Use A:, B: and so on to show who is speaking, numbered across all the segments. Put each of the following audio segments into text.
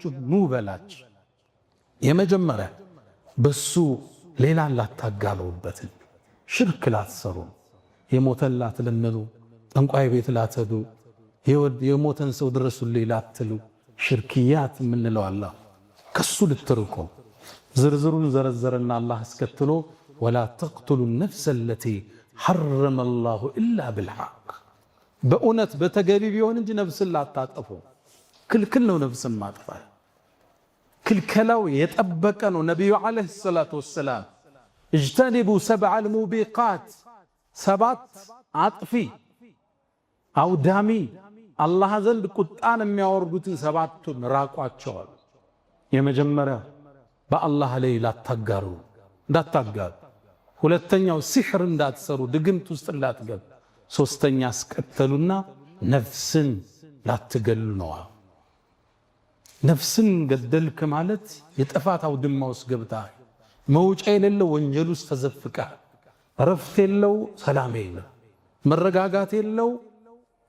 A: ነገራችሁ ኑ በላች። የመጀመሪያ በሱ ሌላን ላታጋሉበት፣ ሽርክ ላትሰሩ፣ የሞተን ላትለምኑ፣ ጠንቋይ ቤት ላትሄዱ፣ የሞተን ሰው ድረሱልኝ ላትሉ፣ ሽርክያት የምንለው አላህ ከሱ ልትርቁ። ዝርዝሩን ዘረዘረና አላህ አስከትሎ ወላ ተቅቱሉ ነፍሰ ለቲ ሐረመ አላሁ ኢላ ብልሐቅ፣ በእውነት በተገቢ ቢሆን እንጂ ነፍስን ላታጠፉ። ክልክል ነው ነፍስን ማጥፋት፣ ክልከላው የጠበቀ ነው። ነቢዩ ዓለይሂ ሰላቱ ወሰላም እጅተኒቡ ሰብዐል ሙቢቃት፣ ሰባት አጥፊ አውዳሚ አላህ ዘንድ ቁጣን የሚያወርዱትን ሰባቱን ራቋቸዋል። የመጀመሪያ በአላህ ላይ ላታጋሩ እንዳታጋሩ፣ ሁለተኛው ሲሕር እንዳትሰሩ ድግምት ውስጥ እንዳትገቡ፣ ሶስተኛ አስከተሉና ነፍስን ላትገሉ ነው። ነፍስን ገደልክ ማለት የጥፋት አውድማ ውስጥ ገብተሃል። መውጫ የሌለው ወንጀል ውስጥ ተዘፍቀሃል። እረፍት የለው፣ ሰላም የለው፣ መረጋጋት የለው፣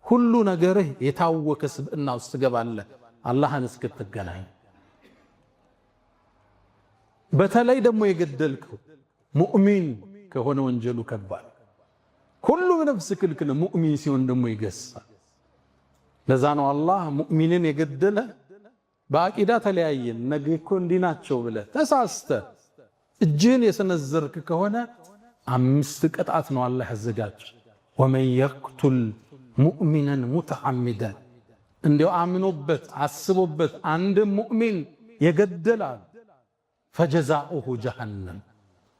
A: ሁሉ ነገርህ የታወከ ስብዕና ውስጥ ትገባለህ አላህን እስክትገናኝ። በተለይ ደግሞ የገደልከው ሙእሚን ከሆነ ወንጀሉ ከባድ። ሁሉም ነፍስ ክልክል፣ ሙእሚን ሲሆን ደግሞ ይገሳል። ለዛ ነው አላህ ሙእሚንን የገደለ በአቂዳ ተለያየን ነገ እኮ እንዲህ ናቸው ብለህ ተሳስተህ እጅህን የሰነዘርክ ከሆነ 5 ቅጣት ነው አላህ ያዘጋጅ። ወመን የቅቱል ሙእሚነን ሙተዓሚደን፣ እንዲያው አምኖበት አስቦበት አንድ ሙእሚን የገደላል ፈጀዛኡሁ ጀሃነም፣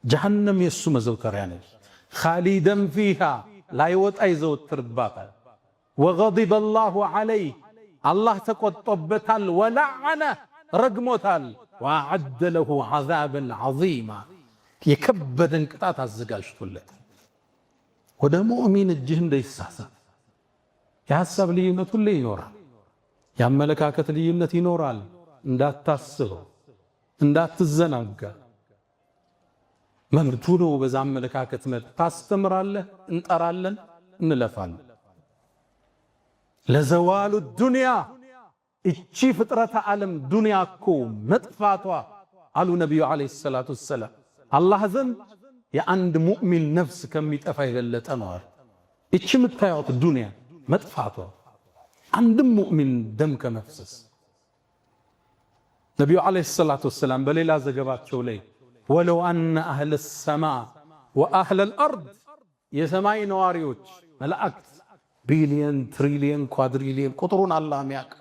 A: ጀሃነም የሱ መዘውተሪያ ነች። ኻሊደን ፊሃ ላይወጣ ይዘወትርባታል። ወገዲበ አላሁ ዐለይህ አላህ ተቆጦበታል። ወለዐነ ረግሞታል። ወአዐደ ለሁ ዐዛበን ዐዚማ የከበደን ቅጣት አዘጋጅቶለታል። ወደ ሙእሚን እጅህ እንዳይሳሳት። የሐሳብ ልዩነት ሁሌ ይኖራል፣ የአመለካከት ልዩነት ይኖራል። እንዳታስበው፣ እንዳትዘናጋ። መብቱ ነው። በዛ አመለካከት ታስተምራለህ፣ እንጠራለን፣ እንለፋለን። ለዘዋሉ ዱንያ እቺ ፍጥረተ ዓለም ዱንያ እኮ መጥፋቷ አሉ ነቢዩ ዓለይሂ ሰላቱ ወሰላም አላህ ዘንድ የአንድ ሙእሚን ነፍስ ከሚጠፋ የበለጠ ነው። እቺ የምታዩት ዱንያ መጥፋቷ አንድም ሙእሚን ደም ከመፍሰስ። ነቢዩ ዓለይሂ ሰላቱ ወሰላም በሌላ ዘገባቸው ላይ ወለው አነ አህለ ሰማዕ ወአህለል አርድ፣ የሰማይ ነዋሪዎች መላእክት ቢሊየን፣ ትሪሊየን፣ ኳድሪሊየን ቁጥሩን አላህ የሚያውቅ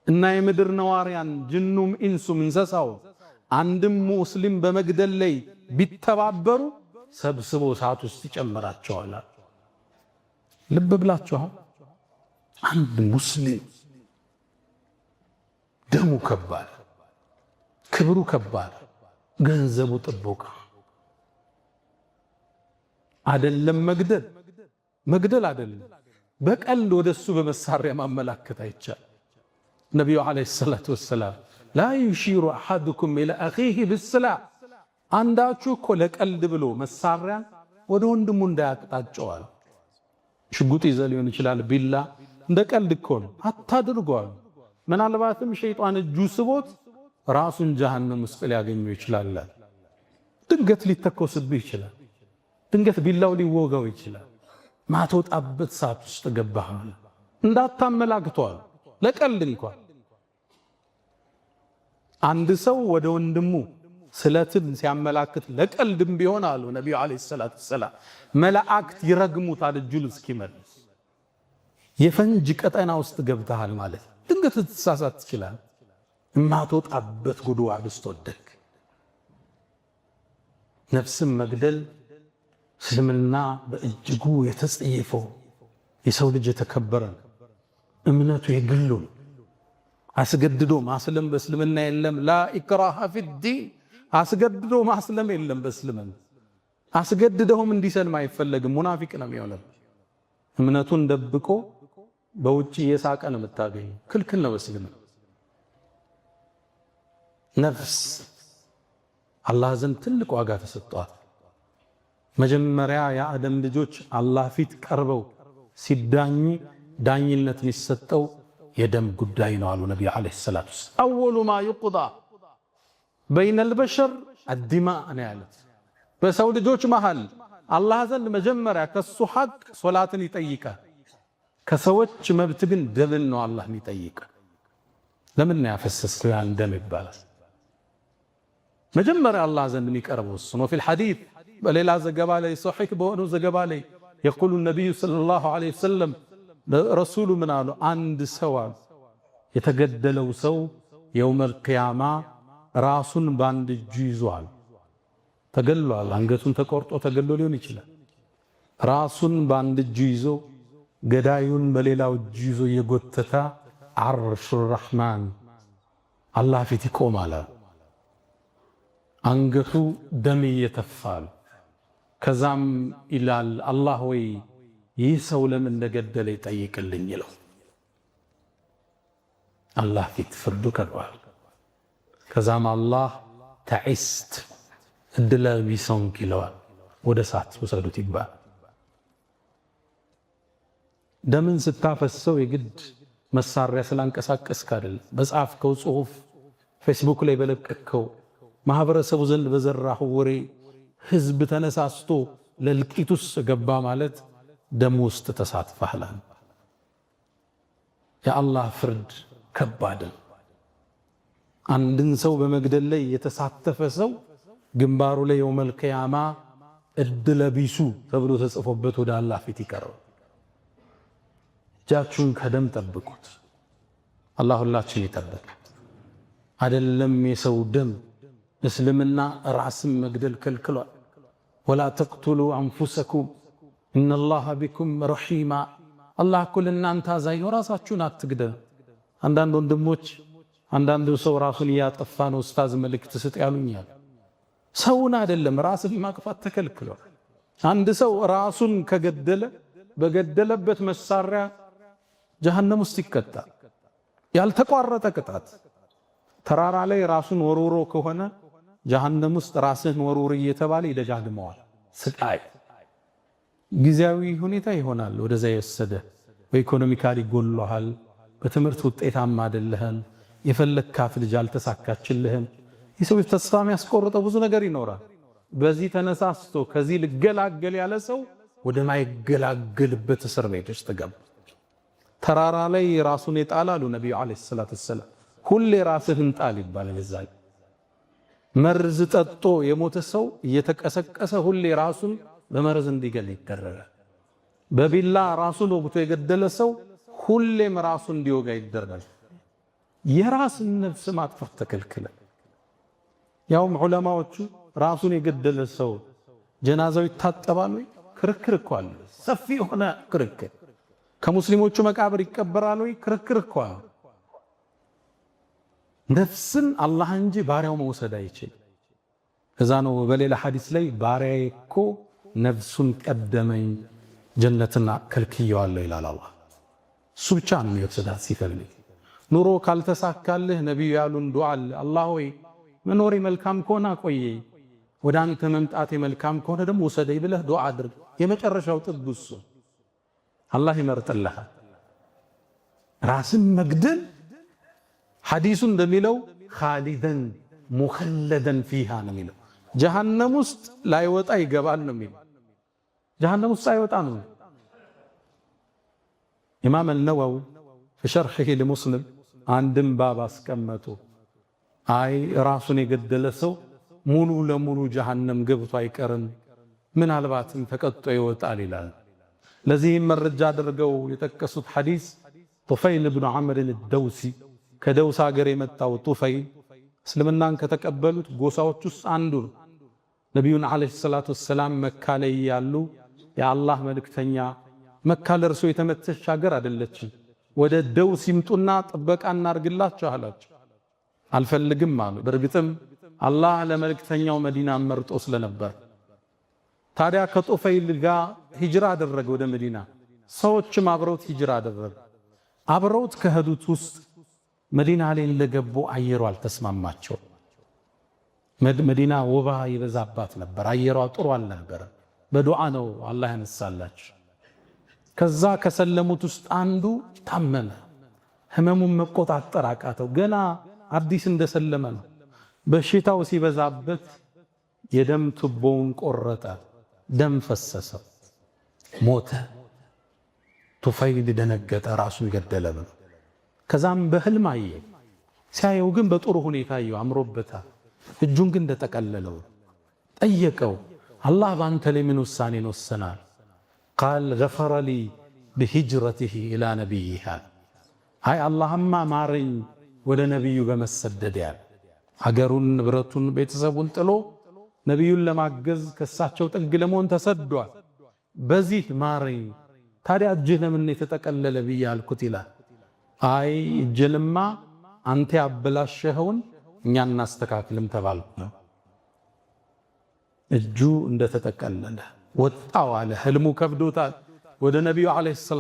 A: እና የምድር ነዋሪያን ጅኑም፣ ኢንሱም፣ እንስሳው አንድም ሙስሊም በመግደል ላይ ቢተባበሩ ሰብስቦ እሳት ውስጥ ይጨምራቸዋል። ልብ ብላችኋል? አንድ ሙስሊም ደሙ ከባድ፣ ክብሩ ከባድ፣ ገንዘቡ ጥቦቃ አይደለም። መግደል አይደለም፣ በቀልድ ወደሱ በመሳሪያ ማመላከት አይቻል። ነቢዩ ዓለይሂ ሰላቱ ወሰላም ላ ዩሺሩ አሐዱኩም ኢላ አኺሂ ብስላህ፣ አንዳችሁ እኮ ለቀልድ ብሎ መሳሪያን ወደ ወንድሙ እንዳያቅጣጨዋል። ሽጉጥ ይዘህ ሊሆን ይችላል፣ ቢላ፣ እንደ ቀልድ እኮ ነው አታድርጓል። ምናልባትም ሸይጣን እጁ ስቦት ራሱን ጀሃነም ውስጥ ሊያገኘው ይችላል። ድንገት ሊተኮስብህ ይችላል። ድንገት ቢላው ሊወጋው ይችላል። ማትወጣበት ሰዓት ውስጥ ገባህ። እንዳታመላክቷል ለቀልድ እንኳን። አንድ ሰው ወደ ወንድሙ ስለትን ሲያመላክት ለቀልድም ቢሆን አሉ ነቢዩ ዓለይሂ ሰላቱ ወሰላም መላእክት ይረግሙታል እጁን እስኪመልስ። የፈንጅ ቀጠና ውስጥ ገብተሃል ማለት ድንገት ልትሳሳት ትችላለህ። የማትወጣበት ጉድጓድ ውስጥ ወደቅ። ነፍስን መግደል እስልምና በእጅጉ የተጸየፈው የሰው ልጅ የተከበረ እምነቱ የግሉ አስገድዶ ማስለም በእስልምና የለም። ላ ኢክራሃ ፊዲን፣ አስገድዶ ማስለም የለም በእስልምና። አስገድደውም እንዲሰልም አይፈለግም። ሙናፊቅ ነው የሚሆነው። እምነቱን ደብቆ በውጭ እየሳቀ ነው የምታገኘው። ክልክል ነው በእስልምና። ነፍስ አላህ ዘንድ ትልቅ ዋጋ ተሰጥቷል። መጀመሪያ የአደም ልጆች አላህ ፊት ቀርበው ሲዳኙ ዳኝነት የሚሰጠው የደም ጉዳይ ነው አሉ ነቢዩ ዓለይሂ ሰላቱ ወሰላም። አወሉ ማ ዩቅዳ በይነል በሸር አዲማእ ነው ያሉት። በሰው ልጆች መሃል አላህ ዘንድ መጀመሪያ ከሱ ሐቅ ሶላትን ይጠይቃል። ከሰዎች መብት ግን ደምን ነው አላህ የሚጠይቀው። ለምን ነው ያፈሰስከው ያን ደም ይባላል። መጀመሪያ አላህ ዘንድ የሚቀርበው እሱ ነው። ፊል ሐዲስ በሌላ ዘገባ ላይ ሶሒህ በሆነው ዘገባ ላይ የቁሉ ነቢዩ ሰለላሁ ዐለይሂ ወሰለም ረሱሉ ምን አሉ? አንድ ሰው የተገደለው ሰው የውመል ቂያማ ራሱን በአንድ እጁ ይዟል። ተገሏል። አንገቱን ተቆርጦ ተገሎ ሊሆን ይችላል። ራሱን በአንድ እጁ ይዞ ገዳዩን በሌላው እጁ ይዞ የጎተታ ዓርሹ ረሕማን አላህ ፊት ይቆማል። አንገቱ ደም እየተፋል። ከዛም ይላል አላህ ወይ ይህ ሰው ለምን እንደገደለ ይጠይቅልኝ ይለው። አላህ ፊት ፍርዱ ቀርቧል። ከዛም አላህ ተዒስት እድለ ቢሶንክ ይለዋል። ወደ እሳት ውሰዱት ይባል። ደምን ስታፈሰው የግድ መሳሪያ ስላንቀሳቀስክ አይደለም። በጻፍከው ጽሁፍ፣ ፌስቡክ ላይ በለቀቅከው፣ ማህበረሰቡ ዘንድ በዘራሁ ወሬ ህዝብ ተነሳስቶ ለልቂቱስ ገባ ማለት ደም ውስጥ ተሳትፈሃል። የአላህ ፍርድ ከባድ ነው። አንድን ሰው በመግደል ላይ የተሳተፈ ሰው ግንባሩ ላይ የውመል ቂያማ እድለ ቢሱ ተብሎ ተጽፎበት ወደ አላህ ፊት ይቀርባል። እጃችሁን ከደም ጠብቁት። አላህ ሁላችን ይጠብቅ። አይደለም የሰው ደም እስልምና ራስን መግደል ከልክሏል። ወላ ተቅቱሉ አንፉሰኩም ኢነላሃ ቢኩም ረሒማ። አላህ እኮ ለእናንተ አዛኝ ነው፣ ራሳችሁን አትግደሉ። አንዳንድ ወንድሞች አንዳንዱ ሰው ራሱን እያጠፋ ነው ኡስታዝ መልእክት ስጥ ያሉኛል። ሰውን አይደለም ራስን ማጥፋት ተከልክሏል። አንድ ሰው ራሱን ከገደለ በገደለበት መሳሪያ ጀሃነም ውስጥ ይቀጣል። ያልተቋረጠ ቅጣት። ተራራ ላይ ራሱን ወርውሮ ከሆነ ጀሃነም ውስጥ ራስህን ወርውር እየተባለ ይደጋግመዋል። ስቃይ ጊዜያዊ ሁኔታ ይሆናል ወደዛ የወሰደ። በኢኮኖሚካሊ ጎሎሃል፣ በትምህርት ውጤታማ አይደለህም፣ የፈለግካት ልጅ አልተሳካችልህም። የሰው ተስፋ የሚያስቆርጠው ብዙ ነገር ይኖራል። በዚህ ተነሳስቶ ከዚህ ልገላገል ያለ ሰው ወደ ማይገላገልበት እስር ቤት ውስጥ ገባ። ተራራ ላይ ራሱን የጣላሉ ነብዩ አለይሂ ሰላቱ ወሰላም። ሁሌ ራስህን ጣል ይባላል። እዛ መርዝ ጠጦ የሞተ ሰው እየተቀሰቀሰ ሁሌ ራሱን በመርዝ እንዲገል ይደረጋል። በቢላ ራሱን ወግቶ የገደለ ሰው ሁሌም ራሱን እንዲወጋ ይደረጋል። የራስን ነፍስ ማጥፋት ተከልክለ። ያውም ዑለማዎቹ ራሱን የገደለ ሰው ጀናዛው ይታጠባል ወይ? ክርክር እኮ አለ። ሰፊ የሆነ ክርክር። ከሙስሊሞቹ መቃብር ይቀበራል ወይ? ክርክር እኮ አለ። ነፍስን አላህ እንጂ ባሪያው መውሰድ አይችልም። ከዛ ነው በሌላ ሐዲስ ላይ ባሪያዬ እኮ ነፍሱን ቀደመኝ ጀነትን ከልክየዋለሁ ይላል አላህ። እሱ ብቻ ነው የሚወስዳት ሲፈልግ። ኑሮ ካልተሳካልህ ነቢዩ ያሉን ዱዓ አለ። አላህ ሆይ መኖሬ መልካም ከሆነ አቆየኝ፣ ወደ አንተ መምጣቴ መልካም ከሆነ ደግሞ ውሰደኝ ብለህ ዱዓ አድርግ። የመጨረሻው ጥግ እሱ። አላህ ይመርጥልሃል። ራስን መግደል ሐዲሱ እንደሚለው ኻሊደን ሙኸለደን ፊሃ ነው የሚለው። ጀሃነም ውስጥ ላይወጣ ይገባል ነው የሚለው። ጀሃነም ውስጥ አይወጣ ነው። ኢማም አልነወዊ በሸርሒሂ ለሙስሊም አንድም ባብ አስቀመጡ። አይ ራሱን የገደለ ሰው ሙሉ ለሙሉ ጀሃነም ገብቶ አይቀርም፣ ምናልባትም ተቀጦ ይወጣል ይላል። ለዚህም መረጃ አድርገው የጠቀሱት ሐዲስ ጡፈይል ብኑ ዐምር አልደውሲ ከደውስ ሀገር የመጣው ጡፈይል እስልምናን ከተቀበሉት ጎሳዎች ውስጥ አንዱ ነው። ነቢዩን ዓለይሂ ሰላቱ ወሰላም መካ ላይ ያሉ የአላህ መልእክተኛ መካ ለእርሶ የተመቸች ሀገር አይደለችም፣ ወደ ደውስ ይምጡና ጥበቃ እናርግላቸው አላቸው። አልፈልግም አሉ። በእርግጥም አላህ ለመልእክተኛው መዲና መርጦ ስለነበር ታዲያ ከጡፈይል ጋር ሂጅራ አደረገ ወደ መዲና። ሰዎችም አብረውት ሂጅራ አደረገ። አብረውት ከሄዱት ውስጥ መዲና ላይ እንደገቡ አየሯ አልተስማማቸው። መዲና ወባ ይበዛባት ነበር፣ አየሯ ጥሩ አልነበረ። በዱዓ ነው አላህ ያነሳላቸው። ከዛ ከሰለሙት ውስጥ አንዱ ታመመ። ህመሙን መቆጣጠር አቃተው። ገና አዲስ እንደሰለመ ነው። በሽታው ሲበዛበት የደም ቱቦውን ቆረጠ፣ ደም ፈሰሰ፣ ሞተ። ቱፈይል ደነገጠ፣ ራሱን ገደለ። ከዛም በህልም አየ። ሲያየው ግን በጥሩ ሁኔታ አየው፣ አምሮበታል። እጁን ግን እንደተቀለለው ጠየቀው፣ አላህ በአንተ ላይ ምን ውሳኔን ወሰናል? ቃል ገፈረ ሊ ብሂጅረቲሂ ኢላ ነቢይሃ። አይ አላህማ ማረኝ ወደ ነቢዩ በመሰደድ ያለ ሀገሩን፣ ንብረቱን፣ ቤተሰቡን ጥሎ ነቢዩን ለማገዝ ከሳቸው ጥግ ለመሆን ተሰዷል። በዚህ ማረኝ። ታዲያ እጅህ ለምን የተጠቀለለ ብዬ አልኩት ይላል። አይ እጅንማ አንተ ያበላሸኸውን እኛ እናስተካክልም ተባልኩ ነው። እጁ እንደተጠቀለለ ወጣው አለ። ህልሙ ከብዶታል። ወደ ነቢዩ ዓለይሂ ሰላም